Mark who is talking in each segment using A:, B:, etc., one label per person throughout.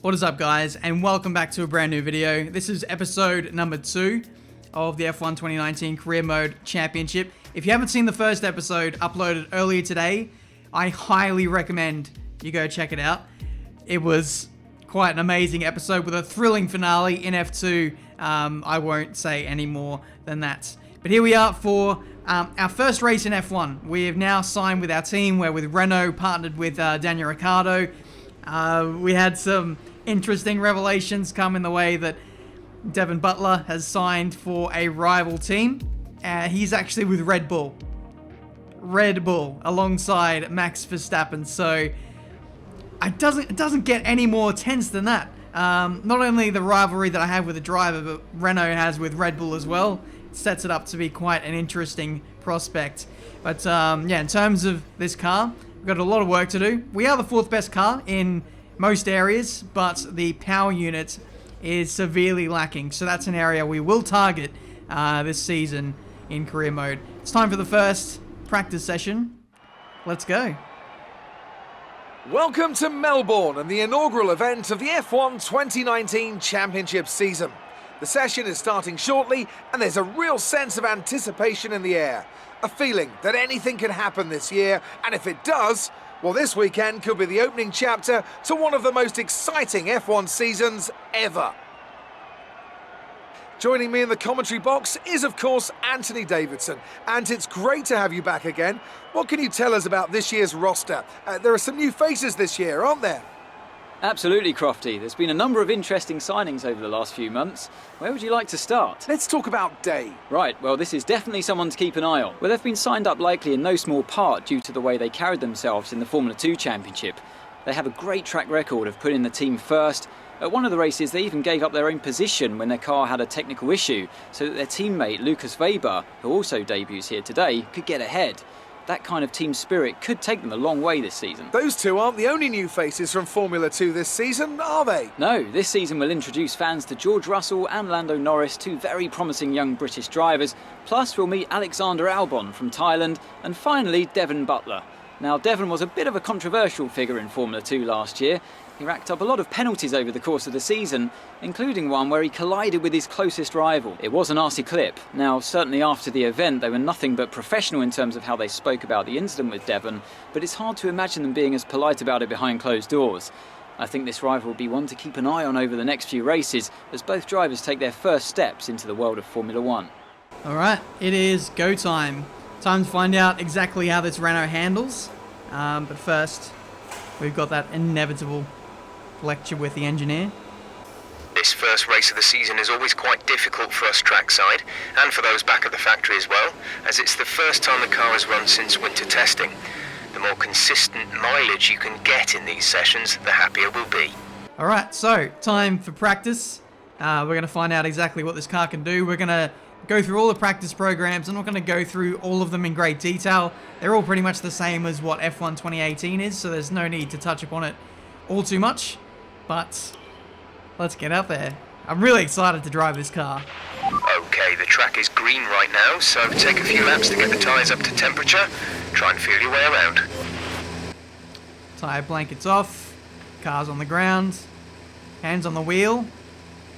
A: What is up, guys, and welcome back to a brand new video. This is episode number 2 of the F1 2019 Career Mode Championship. If you haven't seen the first episode uploaded earlier today, I highly recommend you go check it out. It was quite an amazing episode with a thrilling finale in F2. I won't say any more than that. But here we are for our first race in F1. We have now signed with our team. We're with Renault, partnered with Daniel Ricciardo. We had some interesting revelations come in the way that Devin Butler has signed for a rival team. He's actually with Red Bull. Alongside Max Verstappen. So it doesn't get any more tense than that. Not only the rivalry that I have with the driver, but Renault has with Red Bull as well. It sets it up to be quite an interesting prospect. But yeah, in terms of this car, we've got a lot of work to do. We are the 4th best car in most areas, but the power unit is severely lacking. So that's an area we will target this season in career mode. It's time for the first practice session. Let's go.
B: Welcome to Melbourne and the inaugural event of the F1 2019 Championship season. The session is starting shortly and there's a real sense of anticipation in the air. A feeling that anything can happen this year, and if it does, well, this weekend could be the opening chapter to one of the most exciting F1 seasons ever. Joining me in the commentary box is, of course, Anthony Davidson. And it's great to have you back again. What can you tell us about this year's roster? There are some new faces this year, aren't there?
C: Absolutely, Crofty. There's been a number of interesting signings over the last few months. Where would you like to start?
B: Let's talk about Day.
C: Right, well, this is definitely someone to keep an eye on. Well, they've been signed up likely in no small part due to the way they carried themselves in the Formula 2 Championship. They have a great track record of putting the team first. At one of the races, they even gave up their own position when their car had a technical issue, so that their teammate Lucas Weber, who also debuts here today, could get ahead. That kind of team spirit could take them a long way this season.
B: Those two aren't the only new faces from Formula 2 this season, are they?
C: No, this season will introduce fans to George Russell and Lando Norris, two very promising young British drivers. Plus, we'll meet Alexander Albon from Thailand, and finally, Devin Butler. Now, Devin was a bit of a controversial figure in Formula 2 last year. He racked up a lot of penalties over the course of the season, including one where he collided with his closest rival. It was a nasty clip. Now, certainly after the event, they were nothing but professional in terms of how they spoke about the incident with Devin, but it's hard to imagine them being as polite about it behind closed doors. I think this rival will be one to keep an eye on over the next few races, as both drivers take their first steps into the world of Formula 1.
A: Alright, it is go time. Time to find out exactly how this Renault handles. But first, we've got that inevitable lecture with the engineer.
D: This first race of the season is always quite difficult for us trackside, and for those back at the factory as well, as it's the first time the car has run since winter testing. The more consistent mileage you can get in these sessions, the happier we'll be.
A: Alright, so time for practice. We're going to find out exactly what this car can do. We're going to go through all the practice programs. I'm not going to go through all of them in great detail. They're all pretty much the same as what F1 2018 is, so there's no need to touch upon it all too much. But let's get out there. I'm really excited to drive this car.
D: Okay, the track is green right now, so take a few laps to get the tyres up to temperature. Try and feel your way around.
A: Tyre blankets off. Car's on the ground. Hands on the wheel.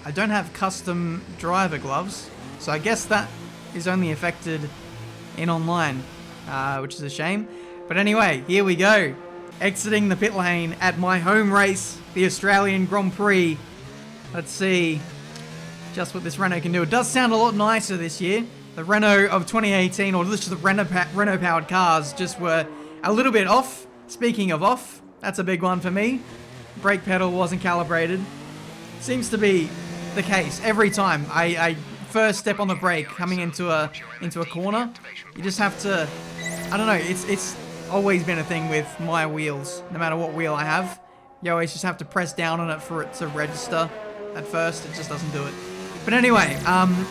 A: I don't have custom driver gloves, so I guess that is only affected in online, which is a shame. But anyway, here we go. Exiting the pit lane at my home race, the Australian Grand Prix. Let's see just what this Renault can do. It does sound a lot nicer this year. The Renault of 2018, or just the Renault-powered cars, just were a little bit off. Speaking of off, that's a big one for me. Brake pedal wasn't calibrated. Seems to be the case every time I first step on the brake coming into a corner. You just have to, I don't know, it's always been a thing with my wheels. No matter what wheel I have, you always just have to press down on it for it to register. At first, it just doesn't do it. But anyway,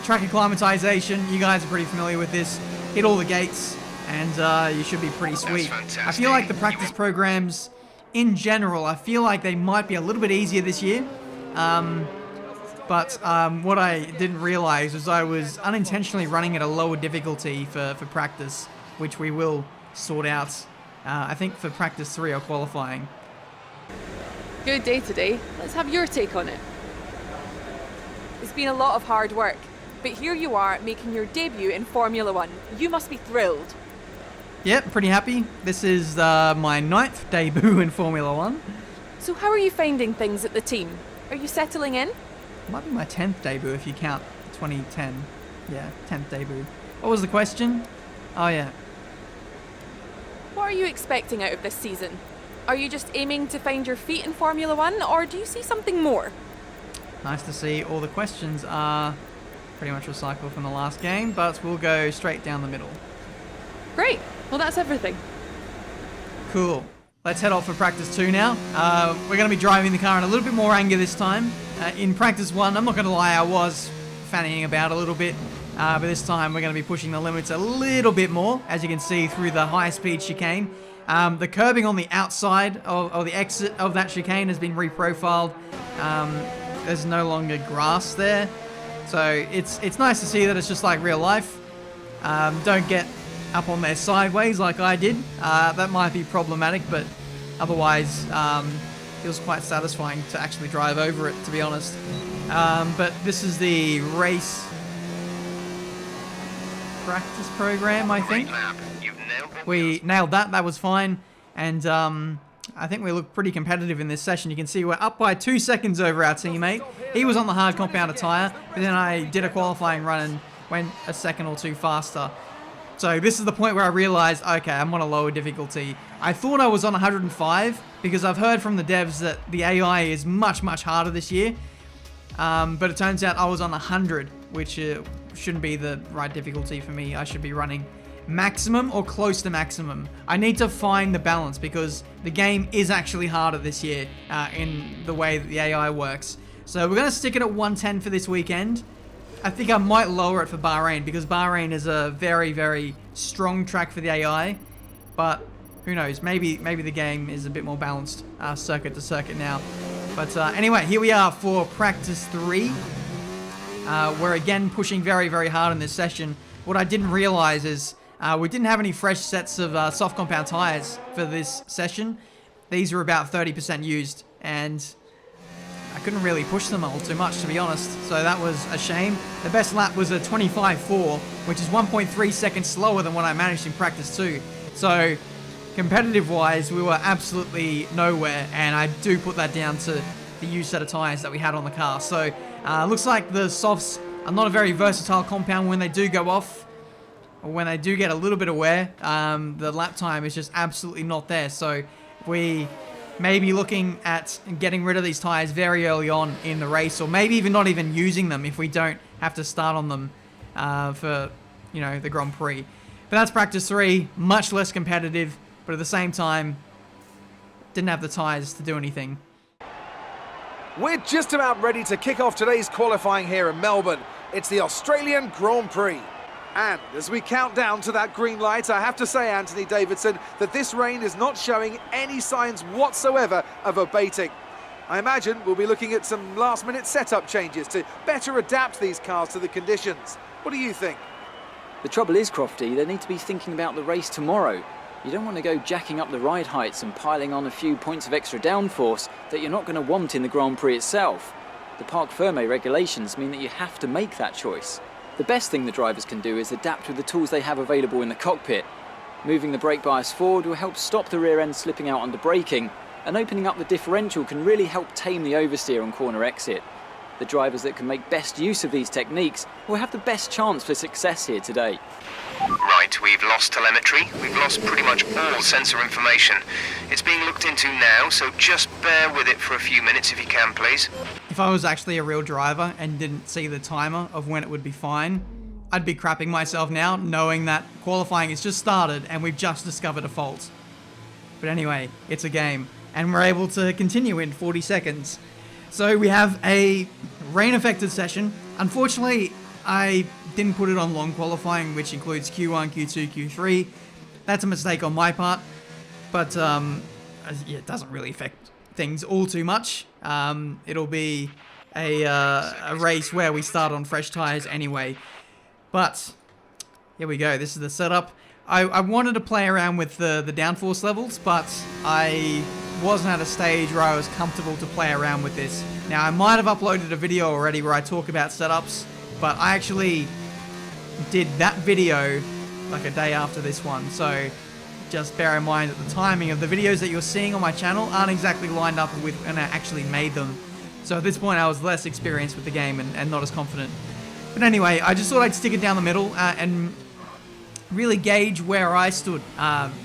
A: track acclimatization, you guys are pretty familiar with this. Hit all the gates, and you should be pretty sweet. I feel like the practice programs, in general, I feel like they might be a little bit easier this year. But what I didn't realize was I was unintentionally running at a lower difficulty for practice, which we will sort out, I think, for practice 3 or qualifying.
E: Good day today. Let's have your take on it. It's been a lot of hard work, but here you are making your debut in Formula One. You must be thrilled.
A: Yep, pretty happy. This is my 9th debut in Formula One.
E: So how are you finding things at the team? Are you settling in?
A: Might be my 10th debut if you count 2010. Yeah, 10th debut. What was the question? Oh yeah.
E: What are you expecting out of this season? Are you just aiming to find your feet in Formula One, or do you see something more?
A: Nice to see all the questions are pretty much recycled from the last game, but we'll go straight down the middle.
E: Great. Well, that's everything.
A: Cool. Let's head off for practice 2 now. We're going to be driving the car in a little bit more anger this time. In practice 1, I'm not going to lie, I was fannying about a little bit. But this time we're going to be pushing the limits a little bit more, as you can see through the high-speed chicane. The curbing on the outside of the exit of that chicane has been reprofiled. There's no longer grass there. So it's nice to see that it's just like real life. Don't get up on there sideways like I did. That might be problematic, but otherwise feels quite satisfying to actually drive over it, to be honest. But this is the race practice program, I think. We nailed that. That was fine. And I think we look pretty competitive in this session. You can see we're up by 2 seconds over our teammate. He was on the hard compounded tyre, but then I did a qualifying run and went a second or two faster. So this is the point where I realized, okay, I'm on a lower difficulty. I thought I was on 105 because I've heard from the devs that the AI is much, much harder this year. But it turns out I was on 100, which shouldn't be the right difficulty for me. I should be running maximum or close to maximum. I need to find the balance because the game is actually harder this year in the way that the AI works. So we're going to stick it at 110 for this weekend. I think I might lower it for Bahrain because Bahrain is a very, very strong track for the AI. But who knows? Maybe the game is a bit more balanced circuit to circuit now. But anyway, here we are for practice 3. We're again pushing very, very hard in this session. What I didn't realize is we didn't have any fresh sets of soft compound tires for this session. These were about 30% used, and I couldn't really push them all too much, to be honest. So that was a shame. The best lap was a 25.4, which is 1.3 seconds slower than what I managed in practice 2. So competitive-wise, we were absolutely nowhere, and I do put that down to the used set of tires that we had on the car. So looks like the softs are not a very versatile compound when they do go off, or when they do get a little bit of wear. The lap time is just absolutely not there. So we may be looking at getting rid of these tires very early on in the race, or maybe even not even using them if we don't have to start on them for, the Grand Prix. But that's practice 3, much less competitive, but at the same time, didn't have the tires to do anything.
B: We're just about ready to kick off today's qualifying here in Melbourne. It's the Australian Grand Prix. And as we count down to that green light, I have to say, Anthony Davidson, that this rain is not showing any signs whatsoever of abating. I imagine we'll be looking at some last-minute setup changes to better adapt these cars to the conditions. What do you think?
C: The trouble is, Crofty, they need to be thinking about the race tomorrow. You don't want to go jacking up the ride heights and piling on a few points of extra downforce that you're not going to want in the Grand Prix itself. The Parc Fermé regulations mean that you have to make that choice. The best thing the drivers can do is adapt with the tools they have available in the cockpit. Moving the brake bias forward will help stop the rear end slipping out under braking, and opening up the differential can really help tame the oversteer on corner exit. The drivers that can make best use of these techniques will have the best chance for success here today.
D: Right, we've lost telemetry. We've lost pretty much all sensor information. It's being looked into now, so just bear with it for a few minutes if you can, please.
A: If I was actually a real driver and didn't see the timer of when it would be fine, I'd be crapping myself now, knowing that qualifying has just started and we've just discovered a fault. But anyway, it's a game, and we're able to continue in 40 seconds. So we have a rain-affected session. Unfortunately, I didn't put it on long qualifying, which includes Q1, Q2, Q3. That's a mistake on my part, but it doesn't really affect things all too much. It'll be a race where we start on fresh tires anyway. But here we go. This is the setup. I wanted to play around with the downforce levels, but I wasn't at a stage where I was comfortable to play around with this. Now, I might have uploaded a video already where I talk about setups, but I actually did that video like a day after this one, so just bear in mind that the timing of the videos that you're seeing on my channel aren't exactly lined up with when I actually made them. So at this point I was less experienced with the game and not as confident. But anyway, I just thought I'd stick it down the middle and really gauge where I stood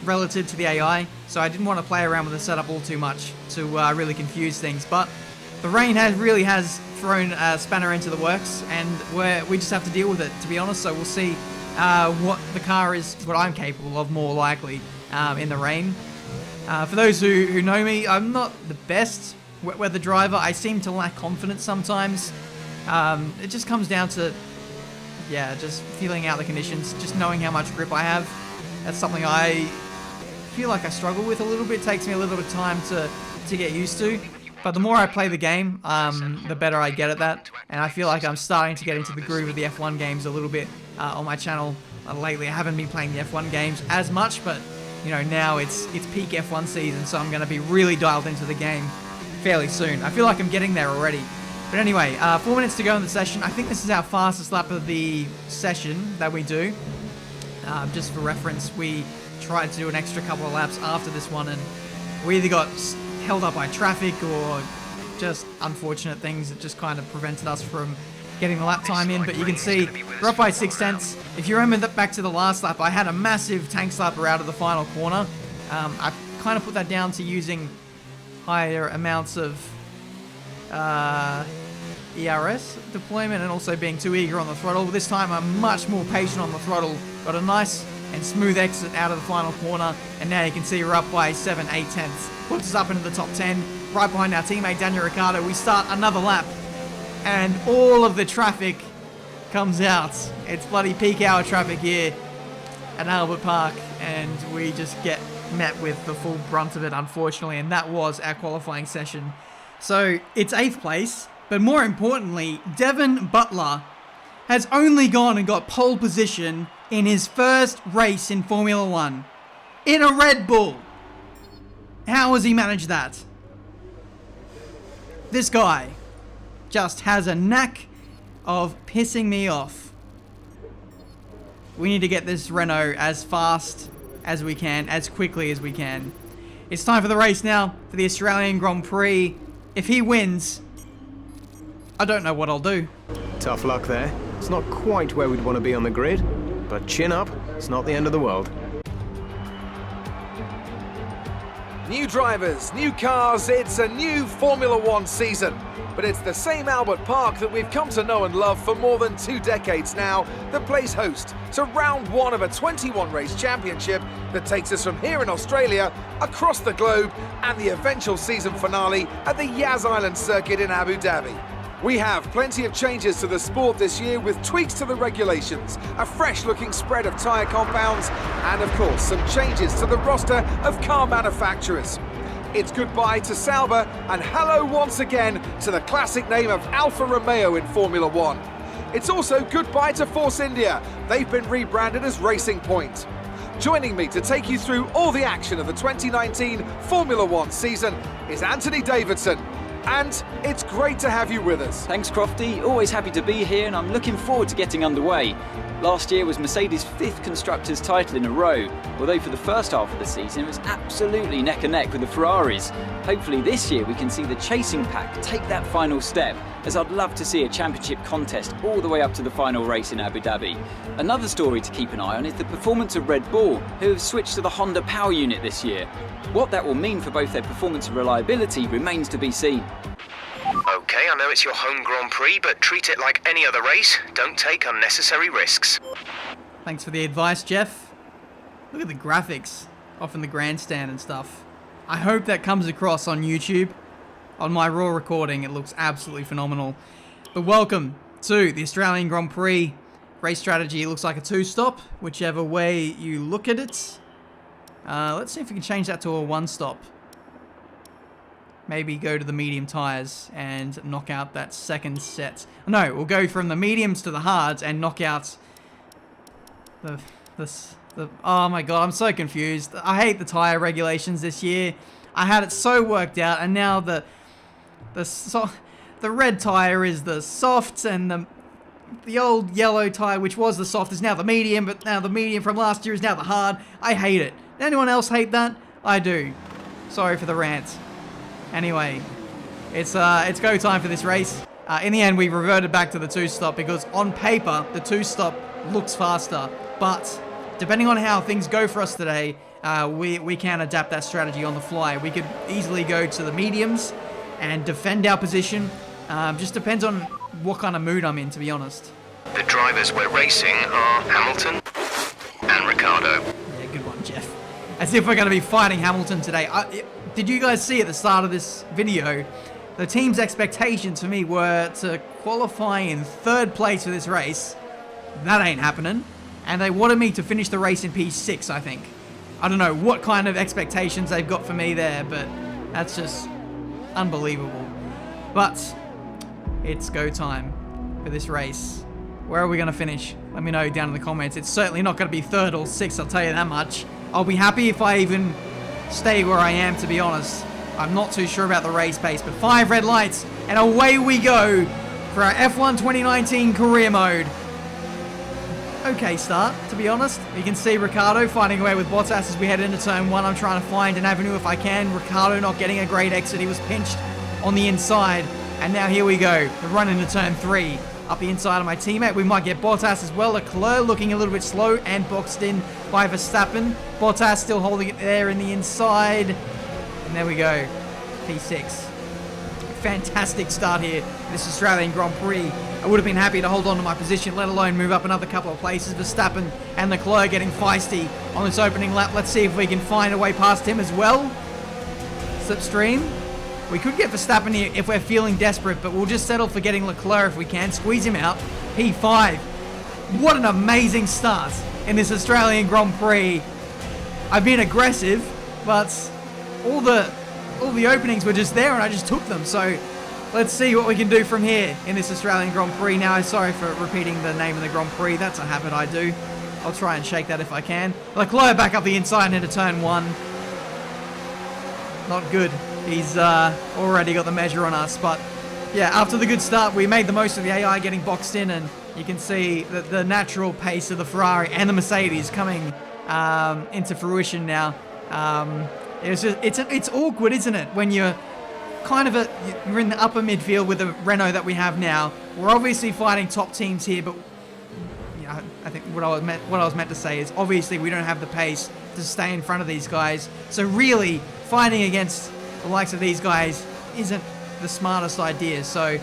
A: relative to the AI. So I didn't want to play around with the setup all too much to really confuse things. But the rain really has thrown a spanner into the works, and we just have to deal with it, to be honest. So we'll see what the car is, what I'm capable of, more likely in the rain. For those who know me, I'm not the best wet weather driver. I seem to lack confidence sometimes. It just comes down to, yeah, just feeling out the conditions, just knowing how much grip I have. That's something I feel like I struggle with a little bit. It takes me a little bit of time to get used to. But the more I play the game, the better I get at that. And I feel like I'm starting to get into the groove of the F1 games a little bit on my channel lately. I haven't been playing the F1 games as much, but you know, now it's peak F1 season, so I'm going to be really dialed into the game fairly soon. I feel like I'm getting there already. But anyway, 4 minutes to go in the session. I think this is our fastest lap of the session that we do. Just for reference, we tried to do an extra couple of laps after this one, and we either got held up by traffic or just unfortunate things that just kind of prevented us from getting the lap time in. But you can see we're up by 6/10. If you remember back to the last lap, I had a massive tank slapper out of the final corner. I kind of put that down to using higher amounts of ERS deployment and also being too eager on the throttle. This time I'm much more patient on the throttle. Got a nice and smooth exit out of the final corner, and now you can see we're up by 7/8. Puts us up into the top 10, right behind our teammate Daniel Ricciardo. We start another lap, and all of the traffic comes out. It's bloody peak hour traffic here at Albert Park, and we just get met with the full brunt of it, unfortunately, and that was our qualifying session. So it's 8th place, but more importantly, Devin Butler has only gone and got pole position in his first race in Formula 1 in a Red Bull. How has he managed that? This guy just has a knack of pissing me off. We need to get this Renault as fast as we can, as quickly as we can. It's time for the race now, for the Australian Grand Prix. If he wins, I don't know what I'll do.
F: Tough luck there. It's not quite where we'd want to be on the grid, but chin up, it's not the end of the world.
B: New drivers, new cars, it's a new Formula One season. But it's the same Albert Park that we've come to know and love for more than 2 decades now that plays host to round 1 of a 21-race championship that takes us from here in Australia across the globe and the eventual season finale at the Yas Island circuit in Abu Dhabi. We have plenty of changes to the sport this year, with tweaks to the regulations, a fresh-looking spread of tyre compounds, and of course some changes to the roster of car manufacturers. It's goodbye to Sauber and hello once again to the classic name of Alfa Romeo in Formula One. It's also goodbye to Force India. They've been rebranded as Racing Point. Joining me to take you through all the action of the 2019 Formula One season is Anthony Davidson. And it's great to have you with us.
C: Thanks, Crofty. Always happy to be here, and I'm looking forward to getting underway. Last year was Mercedes' 5th Constructors' title in a row, although for the first half of the season it was absolutely neck and neck with the Ferraris. Hopefully this year we can see the chasing pack take that final step, as I'd love to see a championship contest all the way up to the final race in Abu Dhabi. Another story to keep an eye on is the performance of Red Bull, who have switched to the Honda power unit this year. What that will mean for both their performance and reliability remains to be seen.
D: Okay, I know it's your home Grand Prix, but treat it like any other race. Don't take unnecessary risks.
A: Thanks for the advice, Jeff. Look at the graphics off in the grandstand and stuff. I hope that comes across on YouTube. On my raw recording, it looks absolutely phenomenal. But welcome to the Australian Grand Prix. Race strategy, it looks like a 2-stop, whichever way you look at it. Let's see if we can change that to a 1-stop. Maybe go to the medium tyres and knock out that second set. No, we'll go from the mediums to the hards and knock out the oh my god, I'm so confused. I hate the tyre regulations this year. I had it so worked out, and now the red tyre is the soft, and the old yellow tyre, which was the soft, is now the medium, but now the medium from last year is now the hard. I hate it. Anyone else hate that? I do. Sorry for the rant. Anyway, it's go time for this race. In the end, we reverted back to the two-stop because on paper, the two-stop looks faster. But depending on how things go for us today, we can adapt that strategy on the fly. We could easily go to the mediums and defend our position. Just depends on what kind of mood I'm in, to be honest.
D: The drivers we're racing are Hamilton and Ricciardo.
A: Yeah, good one, Jeff. As if we're going to be fighting Hamilton today. Did you guys see at the start of this video, the team's expectations for me were to qualify in 3rd place for this race. That ain't happening. And they wanted me to finish the race in P6, I think. I don't know what kind of expectations they've got for me there, but that's just unbelievable. But it's go time for this race. Where are we going to finish? Let me know down in the comments. It's certainly not going to be 3rd or 6th, I'll tell you that much. I'll be happy if I even stay where I am, to be honest. I'm not too sure about the race pace, but 5 red lights, and away we go for our F1 2019 career mode. Okay start, to be honest. You can see Ricciardo fighting away with Bottas as we head into turn 1. I'm trying to find an avenue if I can. Ricciardo not getting a great exit. He was pinched on the inside. And now here we go, the run into turn 3. Up the inside of my teammate, we might get Bottas as well. Leclerc looking a little bit slow and boxed in by Verstappen. Bottas still holding it there in the inside. And there we go, P6. Fantastic start here, this Australian Grand Prix. I would have been happy to hold on to my position, let alone move up another couple of places. Verstappen and Leclerc getting feisty on this opening lap. Let's see if we can find a way past him as well. Slipstream. We could get Verstappen here if we're feeling desperate, but we'll just settle for getting Leclerc if we can. Squeeze him out. P5. What an amazing start in this Australian Grand Prix. I've been aggressive, but all the openings were just there and I just took them. So let's see what we can do from here in this Australian Grand Prix. Now, sorry for repeating the name of the Grand Prix. That's a habit I do. I'll try and shake that if I can. Leclerc back up the inside into turn 1. Not good. He's already got the measure on us, but yeah, after the good start, we made the most of the AI getting boxed in, and you can see that the natural pace of the Ferrari and the Mercedes coming into fruition now. It's awkward, isn't it, when you're kind of you're in the upper midfield with the Renault that we have now. We're obviously fighting top teams here, but you know, I think what I was meant to say is obviously we don't have the pace to stay in front of these guys. So really, fighting against the likes of these guys isn't the smartest idea. So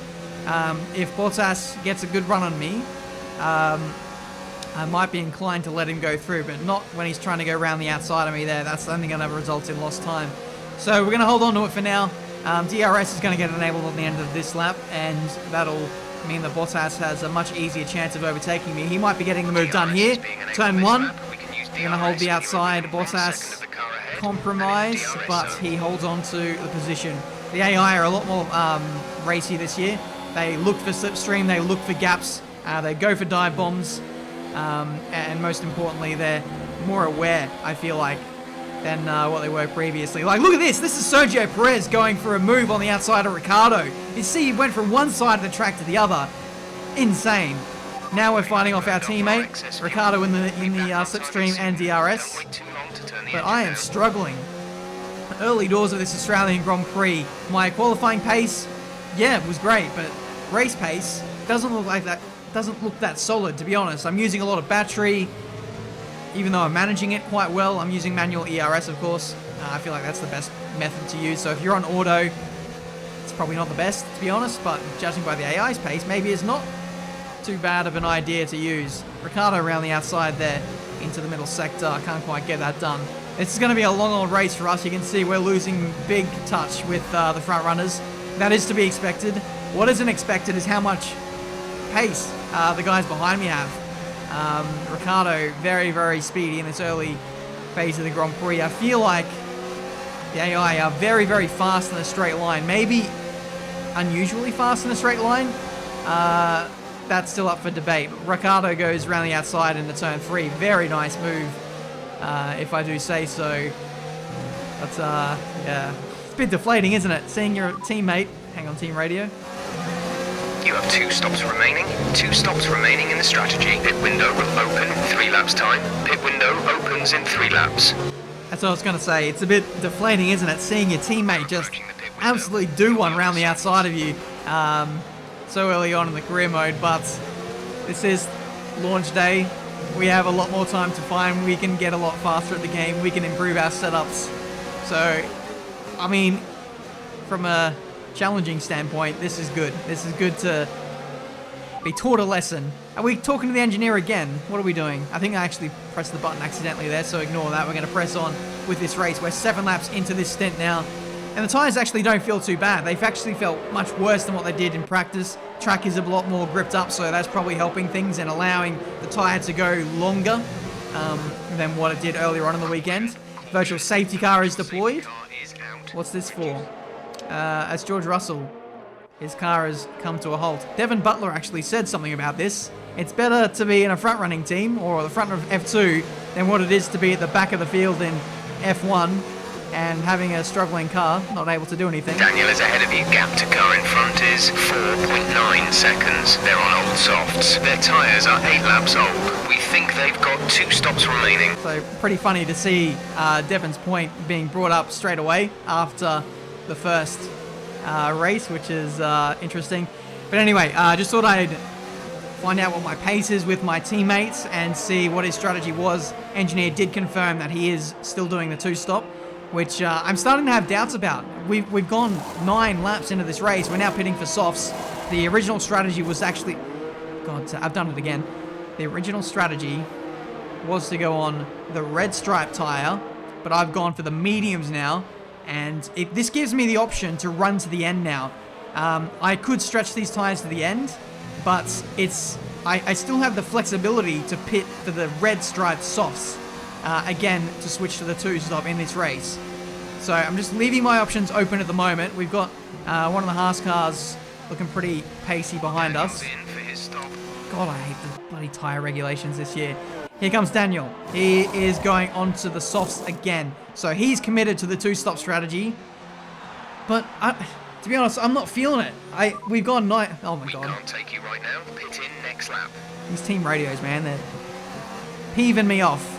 A: if Bottas gets a good run on me, I might be inclined to let him go through, but not when he's trying to go around the outside of me there. That's only going to result in lost time. So we're going to hold on to it for now. DRS is going to get enabled at the end of this lap, and that'll mean that Bottas has a much easier chance of overtaking me. He might be getting the move done here. Turn 1. We're going to hold the outside. Bottas compromise, but he holds on to the position. The AI are a lot more racy this year. They look for slipstream, they look for gaps, they go for dive bombs, and most importantly, they're more aware, I feel like, than what they were previously. Like, look at this. This is Sergio Perez going for a move on the outside of Ricciardo. You see, he went from one side of the track to the other. Insane. Now we're fighting off our teammate, Ricciardo in the slipstream and DRS. But I am struggling. Early doors of this Australian Grand Prix. My qualifying pace, yeah, it was great, but race pace doesn't look like that. Doesn't look that solid, to be honest. I'm using a lot of battery, even though I'm managing it quite well. I'm using manual ERS, of course. I feel like that's the best method to use. So if you're on auto, it's probably not the best, to be honest, but judging by the AI's pace, maybe it's not too bad of an idea to use. Ricciardo around the outside there into the middle sector. I can't quite get that done. This is going to be a long old race for us. You can see we're losing big touch with the front runners. That is to be expected. What isn't expected is how much pace the guys behind me have. Ricciardo very, very speedy in this early phase of the Grand Prix. I feel like the AI are very, very fast in a straight line. Maybe unusually fast in a straight line. That's still up for debate. But Ricciardo goes around the outside into turn 3. Very nice move, if I do say so. But yeah, It's a bit deflating, isn't it? Seeing your teammate, hang on, team radio.
D: You have 2 stops remaining. 2 stops remaining in the strategy. Pit window will open in 3 laps time. Pit window opens in 3 laps.
A: That's what I was going to say. It's a bit deflating, isn't it? Seeing your teammate just absolutely do one around the outside of you so early on in the career mode. But this is launch day. We have a lot more time to find. We can get a lot faster at the game. We can improve our setups. So, I mean, from a challenging standpoint, this is good. This is good to be taught a lesson. Are we talking to the engineer again? What are we doing? I think I actually pressed the button accidentally there, so ignore that. We're going to press on with this race. We're 7 laps into this stint now, and the tyres actually don't feel too bad. They've actually felt much worse than what they did in practice. Track is a lot more gripped up, so that's probably helping things and allowing the tyre to go longer than what it did earlier on in the weekend. Virtual safety car is deployed. What's this for? As George Russell, his car has come to a halt. Devin Butler actually said something about this. It's better to be in a front-running team, or the front of F2, than what it is to be at the back of the field in F1 and having a struggling car, not able to do anything.
D: Daniel is ahead of you. Gap to car in front is 4.9 seconds. They're on old softs. Their tyres are 8 laps old. We think they've got 2 stops remaining.
A: So pretty funny to see Devin's point being brought up straight away after the first race, which is interesting. But anyway, just thought I'd find out what my pace is with my teammates and see what his strategy was. Engineer did confirm that he is still doing the 2-stop, which I'm starting to have doubts about. We've gone 9 laps into this race. We're now pitting for softs. The original strategy was actually... God, I've done it again. The original strategy was to go on the red stripe tyre, but I've gone for the mediums now. And this gives me the option to run to the end now. I could stretch these tyres to the end, but I still have the flexibility to pit for the red striped softs, again, to switch to the 2-stop in this race. So I'm just leaving my options open at the moment. We've got one of the Haas cars looking pretty pacey behind us. God, I hate the bloody tyre regulations this year. Here comes Daniel. He is going onto the softs again. So he's committed to the 2-stop strategy. But to be honest, I'm not feeling it. We've gone 9. Oh my God.
D: We can't take you right now. Pit in next lap.
A: These team radios, man, they're peeving me off.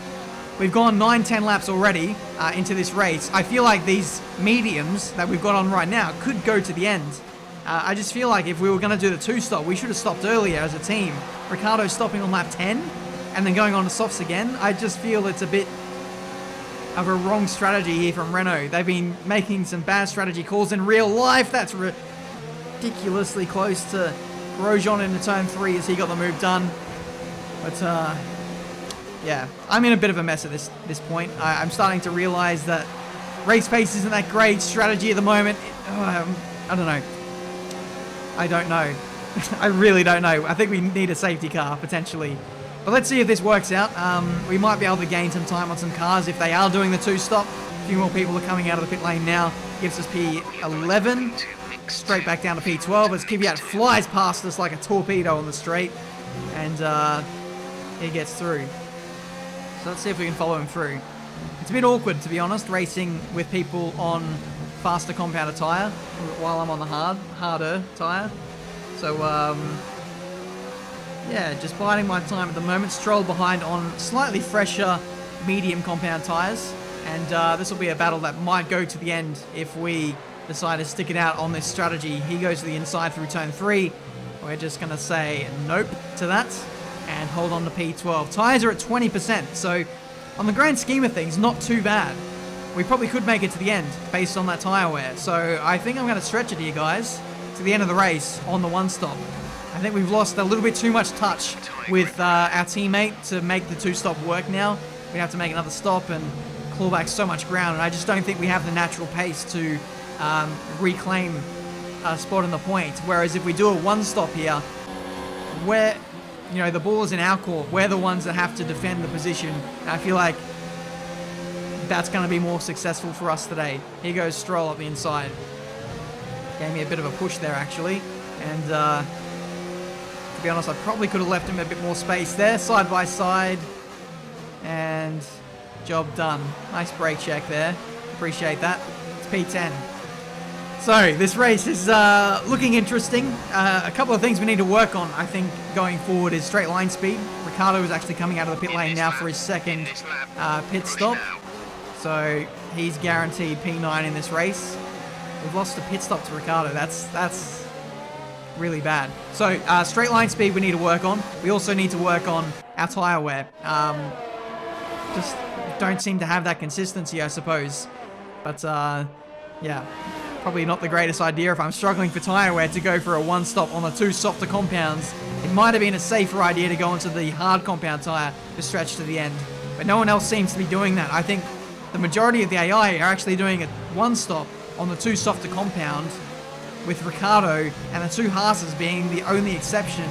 A: We've gone 9-10 laps already into this race. I feel like these mediums that we've got on right now could go to the end. I just feel like if we were going to do the 2-stop, we should have stopped earlier as a team. Ricciardo stopping on lap 10 and then going on to softs again. I just feel it's a bit of a wrong strategy here from Renault. They've been making some bad strategy calls in real life. That's ridiculously close to Grosjean into turn 3 as he got the move done. But yeah, I'm in a bit of a mess at this point. I'm starting to realize that race pace isn't that great. Strategy at the moment, I don't know. I don't know. I really don't know. I think we need a safety car, potentially. But let's see if this works out. We might be able to gain some time on some cars if they are doing the 2-stop. A few more people are coming out of the pit lane now. Gives us P11. Straight back down to P12 as Kvyat flies past us like a torpedo on the straight. And he gets through. So let's see if we can follow him through. It's a bit awkward, to be honest, racing with people on faster compounded tyre while I'm on the harder tyre. So, yeah, just biding my time at the moment. Stroll behind on slightly fresher medium compound tyres. And this will be a battle that might go to the end if we decide to stick it out on this strategy. He goes to the inside through turn 3. We're just going to say nope to that and hold on to P12. Tyres are at 20%, so on the grand scheme of things, not too bad. We probably could make it to the end based on that tyre wear. So I think I'm going to stretch it here, guys, to the end of the race on the 1-stop. I think we've lost a little bit too much touch with our teammate to make the 2-stop work now. We have to make another stop and claw back so much ground, and I just don't think we have the natural pace to reclaim a spot in the point. Whereas if we do a 1-stop here, where the ball is in our court, we're the ones that have to defend the position. And I feel like that's going to be more successful for us today. Here goes Stroll up the inside. Gave me a bit of a push there, actually. And to be honest, I probably could have left him a bit more space there, side by side. And job done. Nice brake check there. Appreciate that. It's P10. So this race is looking interesting. A couple of things we need to work on, I think, going forward is straight line speed. Ricardo is actually coming out of the pit lane now for his second pit stop. So he's guaranteed P9 in this race. We've lost a pit stop to Ricardo. That's really bad. So straight line speed we need to work on. We also need to work on our tyre wear. Just don't seem to have that consistency, I suppose. But yeah, probably not the greatest idea if I'm struggling for tyre wear to go for a one stop on the two softer compounds. It might have been a safer idea to go into the hard compound tyre to stretch to the end. But no one else seems to be doing that. I think the majority of the AI are actually doing a one stop on the two softer compound, with Ricardo and the two Haas's being the only exception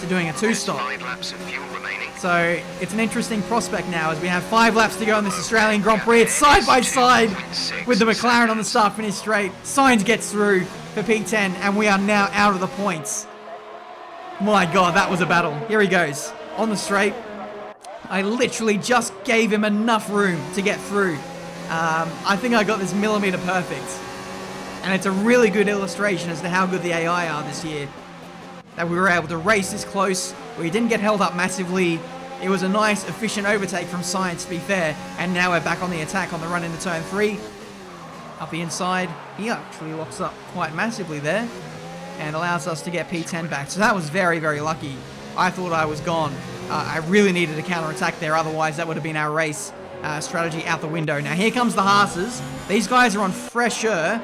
A: to doing a two stop.
D: 5 laps of fuel remaining.
A: So it's an interesting prospect now as we have 5 laps to go in this Australian Grand Prix. It's side by side with the McLaren on the start finish straight. Sainz gets through for P10 and we are now out of the points. My God, that was a battle. Here he goes on the straight. I literally just gave him enough room to get through. I think I got this millimeter perfect. And it's a really good illustration as to how good the AI are this year. That we were able to race this close. We didn't get held up massively. It was a nice, efficient overtake from Sainz, to be fair. And now we're back on the attack on the run into turn 3. Up the inside. He actually locks up quite massively there. And allows us to get P10 back. So that was very, very lucky. I thought I was gone. I really needed a counter-attack there. Otherwise, that would have been our race strategy out the window. Now, here comes the Haas's. These guys are on fresher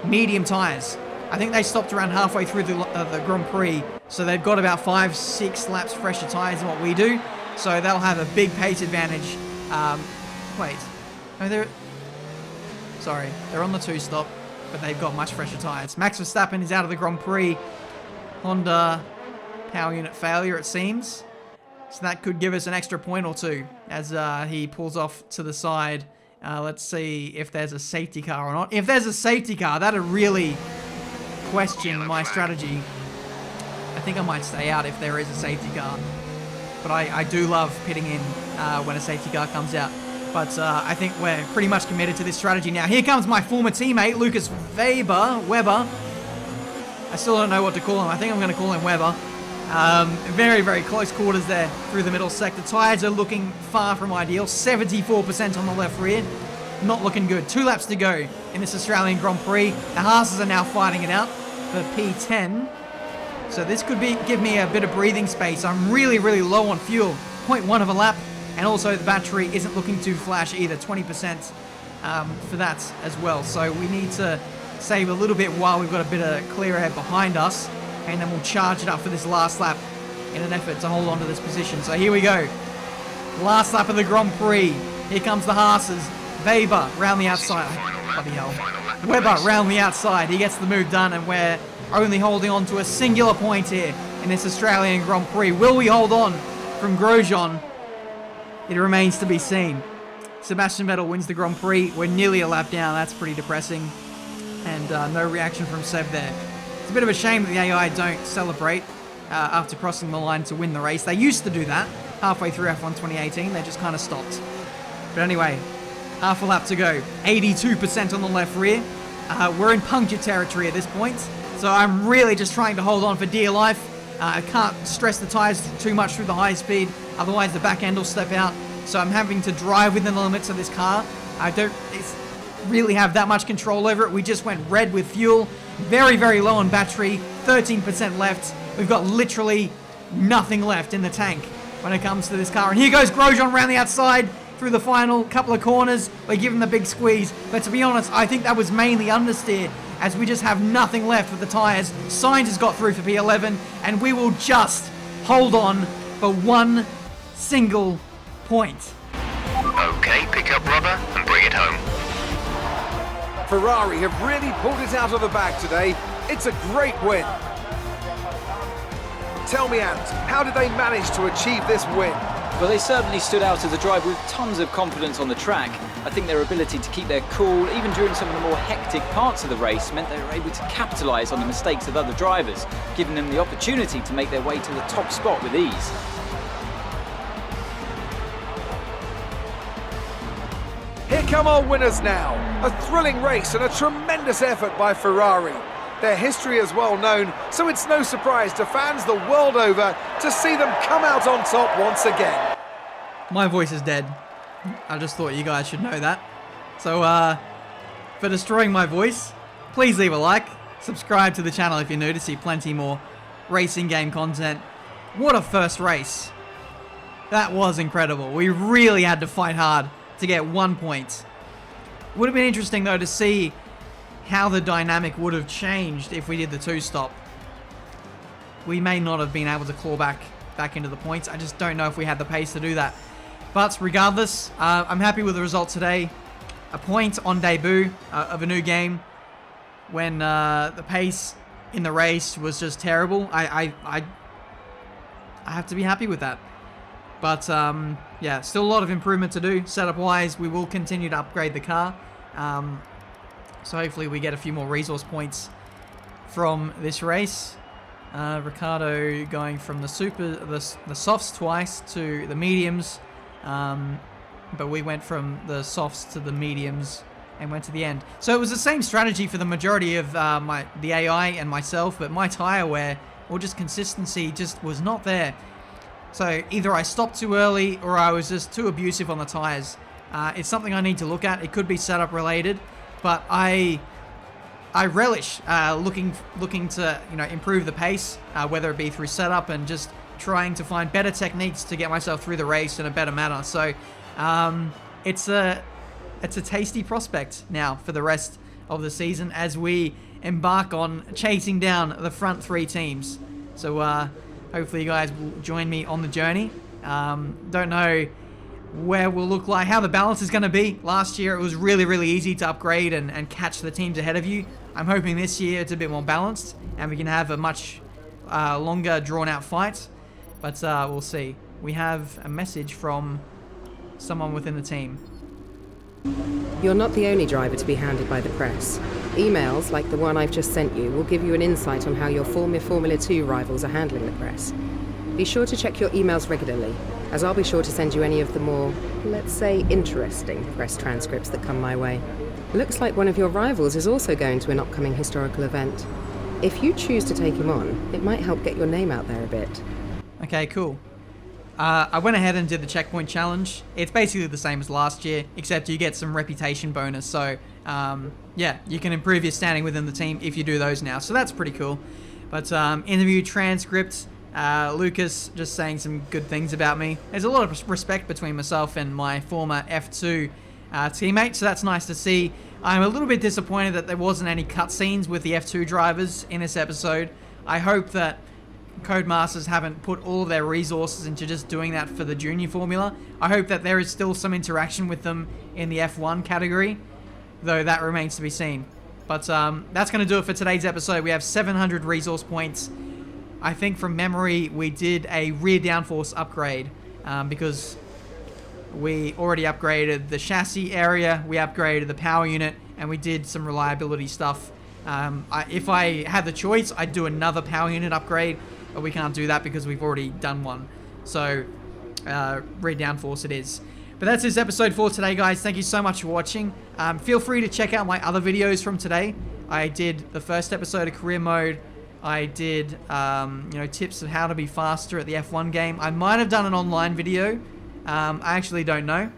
A: medium tyres. I think they stopped around halfway through the Grand Prix, so they've got about 5-6 laps fresher tyres than what we do, so they'll have a big pace advantage. Wait, no, they're on the 2-stop, but they've got much fresher tyres. Max Verstappen is out of the Grand Prix. Honda power unit failure, it seems, so that could give us an extra point or two as he pulls off to the side. Let's see if there's a safety car or not. If there's a safety car, that'd really question my strategy. I think I might stay out if there is a safety car. But I do love pitting in when a safety car comes out. But I think we're pretty much committed to this strategy now. Here comes my former teammate, Lucas Weber. I still don't know what to call him. I think I'm going to call him Weber. Very, very close quarters there through the middle sector. Tyres are looking far from ideal. 74% on the left rear. Not looking good. 2 laps to go in this Australian Grand Prix. The Haas's are now fighting it out for P10. So this could give me a bit of breathing space. I'm really, really low on fuel. 0.1 of a lap. And also the battery isn't looking too flash either. 20% for that as well. So we need to save a little bit while we've got a bit of clear air behind us. And then we'll charge it up for this last lap in an effort to hold on to this position. So here we go. Last lap of the Grand Prix. Here comes the Haas's. Weber round the outside. Bloody hell. Weber round the outside. He gets the move done and we're only holding on to a singular point here in this Australian Grand Prix. Will we hold on from Grosjean? It remains to be seen. Sebastian Vettel wins the Grand Prix. We're nearly a lap down. That's pretty depressing. And no reaction from Seb there. It's a bit of a shame that the AI don't celebrate after crossing the line to win the race. They used to do that halfway through F1 2018. They just kind of stopped. But anyway, half a lap to go. 82% on the left rear. We're in puncture territory at this point. So I'm really just trying to hold on for dear life. I can't stress the tyres too much through the high speed. Otherwise the back end will step out. So I'm having to drive within the limits of this car. I don't really have that much control over it. We just went red with fuel. Very, very low on battery. 13% left. We've got literally nothing left in the tank when it comes to this car. And here goes Grosjean around the outside through the final couple of corners. We're giving the big squeeze. But to be honest, I think that was mainly understeer as we just have nothing left with the tyres. Sainz has got through for P11 and we will just hold on for one single point.
D: Okay, pick up rubber and bring it home.
B: Ferrari have really pulled it out of the bag today. It's a great win. Tell me, Ant, how did they manage to achieve this win?
C: Well, they certainly stood out as a driver with tons of confidence on the track. I think their ability to keep their cool, even during some of the more hectic parts of the race, meant they were able to capitalise on the mistakes of other drivers, giving them the opportunity to make their way to the top spot with ease.
B: Here become our winners now. A thrilling race and a tremendous effort by Ferrari. Their history is well known, so it's no surprise to fans the world over to see them come out on top once again.
A: My voice is dead. I just thought you guys should know that. So, for destroying my voice, please leave a like. Subscribe to the channel if you're new to see plenty more racing game content. What a first race. That was incredible. We really had to fight hard to get 1 point. Would have been interesting though to see how the dynamic would have changed if we did the 2-stop. We may not have been able to claw back into the points. I just don't know if we had the pace to do that. But regardless, I'm happy with the result today. A point on debut of a new game when the pace in the race was just terrible. I have to be happy with that. But yeah, still a lot of improvement to do. Setup wise, we will continue to upgrade the car. So hopefully we get a few more resource points from this race. Ricardo going from the softs twice to the mediums. But we went from the softs to the mediums and went to the end. So it was the same strategy for the majority of the AI and myself, but my tyre wear or just consistency just was not there. So either I stopped too early or I was just too abusive on the tyres. It's something I need to look at. It could be setup related, but I relish looking to improve the pace, whether it be through setup and just trying to find better techniques to get myself through the race in a better manner. So it's a tasty prospect now for the rest of the season as we embark on chasing down the front 3 teams. So hopefully you guys will join me on the journey. Don't know where we'll look like, how the balance is going to be. Last year it was really easy to upgrade and catch the teams ahead of you. I'm hoping this year it's a bit more balanced and we can have a much longer drawn out fight. But we'll see. We have a message from someone within the team.
G: You're not the only driver to be hounded by the press. Emails, like the one I've just sent you, will give you an insight on how your former Formula 2 rivals are handling the press. Be sure to check your emails regularly, as I'll be sure to send you any of the more, let's say, interesting press transcripts that come my way. Looks like one of your rivals is also going to an upcoming historical event. If you choose to take him on, it might help get your name out there a bit.
A: Okay, cool. I went ahead and did the checkpoint challenge. It's basically the same as last year, except you get some reputation bonus. So, yeah, you can improve your standing within the team if you do those now. So that's pretty cool. But interview transcript, Lucas just saying some good things about me. There's a lot of respect between myself and my former F2 teammate, so that's nice to see. I'm a little bit disappointed that there wasn't any cutscenes with the F2 drivers in this episode. I hope that Codemasters haven't put all of their resources into just doing that for the junior formula. I hope that there is still some interaction with them in the F1 category, though that remains to be seen. But that's going to do it for today's episode. We have 700 resource points. I think from memory we did a rear downforce upgrade because we already upgraded the chassis area, we upgraded the power unit, and we did some reliability stuff. If I had the choice, I'd do another power unit upgrade, but we can't do that because we've already done one. So, rear downforce it is. But that's this episode for today, guys. Thank you so much for watching. Feel free to check out my other videos from today. I did the first episode of career mode. I did, tips of how to be faster at the F1 game. I might have done an online video. I actually don't know.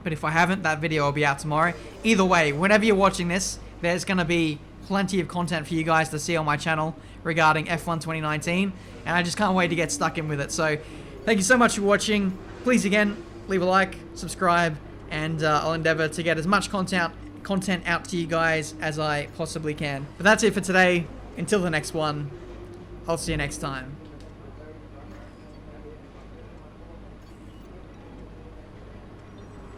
A: But if I haven't, that video will be out tomorrow. Either way, whenever you're watching this, there's going to be plenty of content for you guys to see on my channel regarding F1 2019. And I just can't wait to get stuck in with it. So, thank you so much for watching. Please, again, leave a like, subscribe, and I'll endeavor to get as much content out to you guys as I possibly can. But that's it for today. Until the next one, I'll see you next time.